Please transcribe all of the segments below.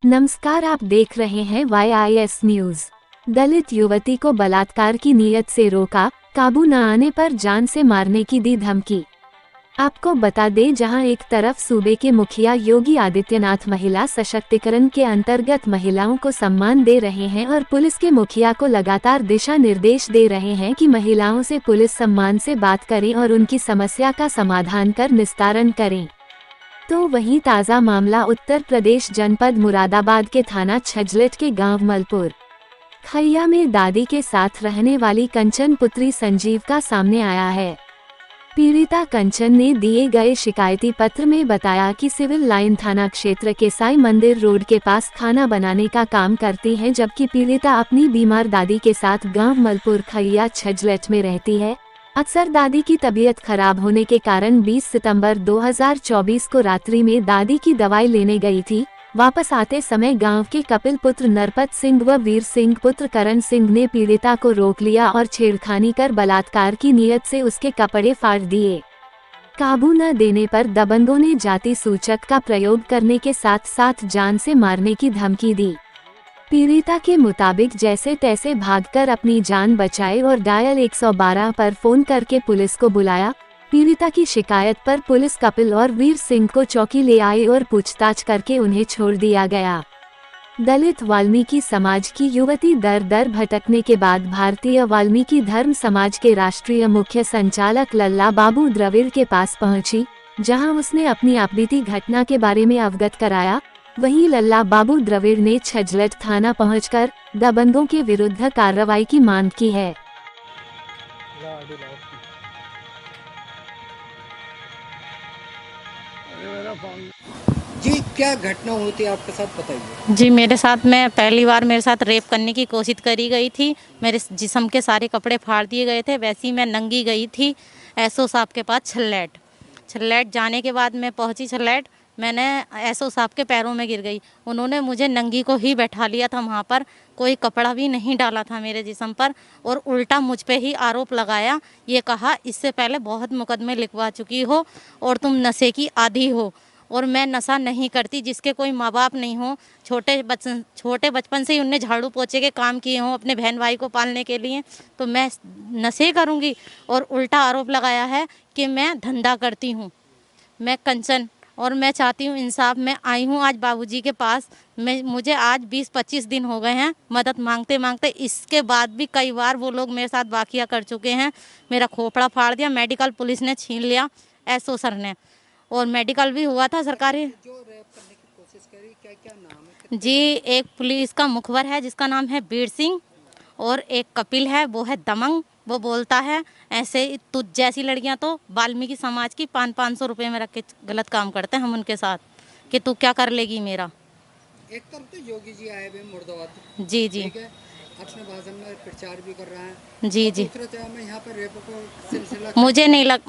नमस्कार, आप देख रहे हैं YIS न्यूज। दलित युवती को बलात्कार की नीयत से रोका, काबू न आने पर जान से मारने की दी धमकी। आपको बता दें, जहां एक तरफ सूबे के मुखिया योगी आदित्यनाथ महिला सशक्तिकरण के अंतर्गत महिलाओं को सम्मान दे रहे हैं और पुलिस के मुखिया को लगातार दिशा निर्देश दे रहे हैं कि महिलाओं से पुलिस सम्मान से बात करें और उनकी समस्या का समाधान कर निस्तारण करें। तो वहीं ताज़ा मामला उत्तर प्रदेश जनपद मुरादाबाद के थाना छजलेट के गांव मलपुर खैया में दादी के साथ रहने वाली कंचन पुत्री संजीव का सामने आया है। पीड़िता कंचन ने दिए गए शिकायती पत्र में बताया कि सिविल लाइन थाना क्षेत्र के साई मंदिर रोड के पास खाना बनाने का काम करती हैं, जबकि पीड़िता अपनी बीमार दादी के साथ गांव मलपुर खैया छजलेट में रहती है। अक्सर दादी की तबीयत खराब होने के कारण 20 सितंबर 2024 को रात्रि में दादी की दवाई लेने गई थी। वापस आते समय गांव के कपिल पुत्र नरपत सिंह व वीर सिंह पुत्र करण सिंह ने पीड़िता को रोक लिया और छेड़खानी कर बलात्कार की नीयत से उसके कपड़े फाड़ दिए। काबू न देने पर दबंगों ने जाति सूचक का प्रयोग करने के साथ साथ जान से मारने की धमकी दी। पीड़िता के मुताबिक जैसे तैसे भागकर अपनी जान बचाए और डायल 112 पर फोन करके पुलिस को बुलाया। पीड़िता की शिकायत पर पुलिस कपिल और वीर सिंह को चौकी ले आई और पूछताछ करके उन्हें छोड़ दिया गया। दलित वाल्मीकि समाज की युवती दर दर भटकने के बाद भारतीय वाल्मीकि धर्म समाज के राष्ट्रीय मुख्य संचालक लल्ला बाबू द्रविड़ के पास पहुंची, जहां उसने अपनी बीती घटना के बारे में अवगत कराया। वहीं लल्ला बाबू द्रविड़ ने छजलेट थाना पहुंचकर दबंगों के विरुद्ध कार्रवाई की मांग की है। जी, क्या घटना हुई थी आपके साथ, बताइए। जी, मेरे साथ में पहली बार मेरे साथ रेप करने की कोशिश करी गई थी। मेरे जिस्म के सारे कपड़े फाड़ दिए गए थे। वैसे ही मैं नंगी गई थी एसओ साहब के पास छल्लैट जाने के बाद मैं पहुंची छल्लैट। मैंने एसओ साहब के पैरों में गिर गई। उन्होंने मुझे नंगी को ही बैठा लिया था वहाँ पर, कोई कपड़ा भी नहीं डाला था मेरे जिस्म पर और उल्टा मुझ पे ही आरोप लगाया। ये कहा, इससे पहले बहुत मुकदमे लिखवा चुकी हो और तुम नशे की आदी हो। और मैं नशा नहीं करती, जिसके कोई माँ बाप नहीं हो। छोटे बचपन से ही उनने झाड़ू पोछे के काम किए हों अपने बहन भाई को पालने के लिए, तो मैं नशे करूँगी। और उल्टा आरोप लगाया है कि मैं धंधा करती हूँ। मैं कंचन और मैं चाहती हूँ इंसाफ। मैं आई हूँ आज बाबूजी के पास। मुझे आज 20-25 दिन हो गए हैं मदद मांगते मांगते। इसके बाद भी कई बार वो लोग मेरे साथ वाक़िया कर चुके हैं। मेरा खोपड़ा फाड़ दिया, मेडिकल पुलिस ने छीन लिया, एसओ सर ने, और मेडिकल भी हुआ था सरकारी। जो रेप करने की कोशिश करी, क्या नाम है? जी, एक पुलिस का मुखबर है जिसका नाम है वीर सिंह, और एक कपिल है, वो है दमंग। वो बोलता है ऐसे तुझ जैसी लड़कियां तो वाल्मीकि समाज की 500-500 रुपये में रख के गलत काम करते हैं हम उनके साथ, कि तू क्या कर लेगी मेरा। एक तरफ तो योगी जी आए हुए मुर्दाबाद, जी जी, ठीक है, अपने भाषण में प्रचार भी कर रहा है। जी जी, दूसरे तरफ में यहाँ पर रेप को सिलसिला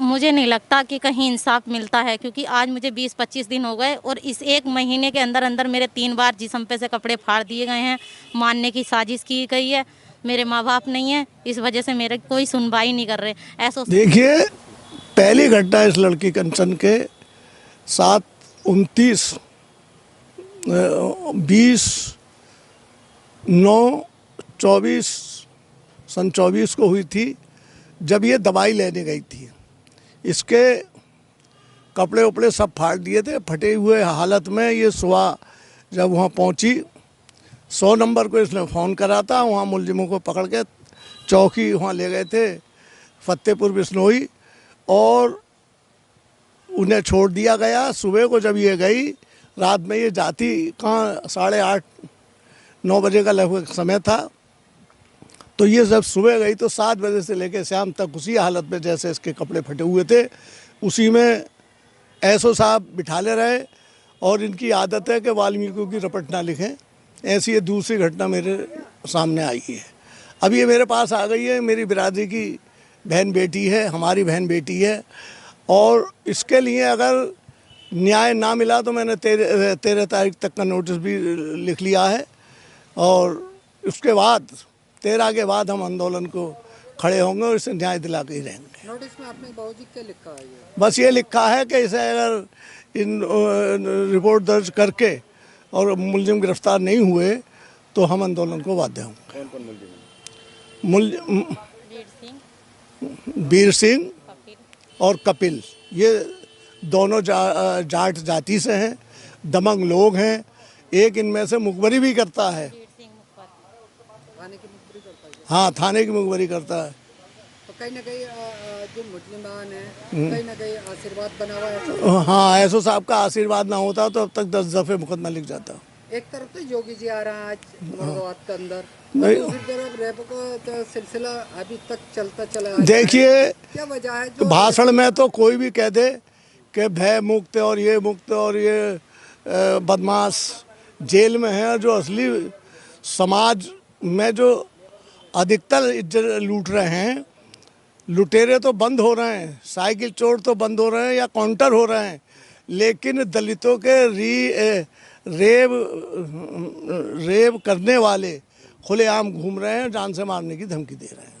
मुझे नहीं लगता कि कहीं इंसाफ मिलता है, क्योंकि आज मुझे 20-25 दिन हो गए और इस 1 महीने के अंदर अंदर मेरे 3 बार जिस्म पे से कपड़े फाड़ दिए गए हैं। मारने की साजिश की गई है। मेरे माँ बाप नहीं है, इस वजह से मेरे कोई सुनवाई नहीं कर रहे। ऐसा देखिए, पहली घटना इस लड़की कंचन के साथ 20/9/24 को हुई थी, जब ये दवाई लेने गई थी। इसके कपड़े उपड़े सब फाड़ दिए थे, फटे हुए हालत में। ये सुबह जब वहाँ पहुँची, 100 नंबर को इसने फ़ोन करा था। वहाँ मुलजिमों को पकड़ के चौकी वहाँ ले गए थे, फतेहपुर बिश्नोई, और उन्हें छोड़ दिया गया। सुबह को जब ये गई, रात में ये जाती कहाँ 8:30-9 बजे का लगभग समय था, तो ये जब सुबह गई तो 7 बजे से लेकर शाम तक उसी हालत में जैसे इसके कपड़े फटे हुए थे, उसी में एसओ साहब बिठाले रहे। और इनकी आदत है कि वाल्मीकियों की रपट ना लिखें। ऐसी ये दूसरी घटना मेरे सामने आई है। अब ये मेरे पास आ गई है। मेरी बिरादरी की बहन बेटी है, हमारी बहन बेटी है, और इसके लिए अगर न्याय ना मिला तो मैंने 13 तारीख तक का नोटिस भी लिख लिया है। और उसके बाद 13 के बाद हम आंदोलन को खड़े होंगे और इसे न्याय दिला के ही रहेंगे। नोटिस में आपने बाबूजी क्या लिखा है? बस ये लिखा है कि इसे अगर इन रिपोर्ट दर्ज करके और मुलजिम गिरफ्तार नहीं हुए तो हम आंदोलन को बाध्य होंगे। कौन कौन मुलजिम है? वीर सिंह और कपिल, ये दोनों जाट जाति से हैं, दमंग लोग हैं। एक इनमें से मुखबरी भी करता है। थाने की मुखबरी करता है। हाँ, थाने की मुखबरी करता है। तो कहीं ना कहीं जो मुसलमान है कहीं ना कहीं आशीर्वाद बना हुआ है। हाँ, एसओ साहब का आशीर्वाद ना होता तो अब तक 10 दफे मुकदमा लिख जाता। एक तरफ तो योगी जी आ रहा है आज मुरादाबाद के अंदर, नहीं। दूसरी तरफ रेप का तो सिलसिला अभी तक चलता चला आ रहा है। देखिए, क्या वजह है जो भाषण में तो कोई भी कह दे कि भय मुक्त और ये मुक्त और ये बदमाश जेल में है, जो असली समाज में जो अधिकतर इज्जत लूट रहे हैं, लुटेरे तो बंद हो रहे हैं, साइकिल चोर तो बंद हो रहे हैं या काउंटर हो रहे हैं, लेकिन दलितों के रेप करने वाले खुलेआम घूम रहे हैं, जान से मारने की धमकी दे रहे हैं।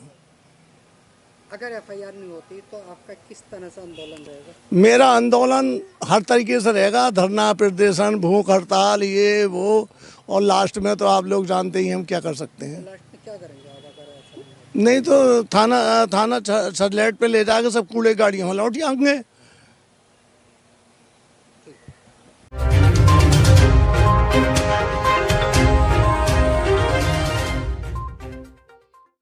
अगर एफआईआर नहीं होती तो आपका किस तरह से आंदोलन रहेगा? मेरा आंदोलन हर तरीके से रहेगा, धरना प्रदर्शन, भूख हड़ताल, ये वो, और लास्ट में तो आप लोग जानते ही हम क्या कर सकते हैं। लास्ट में क्या करेंगे आप अगर ऐसा नहीं तो थाना छरलेट पे ले जाकर सब कूड़े गाड़ियों में लौट आएंगे।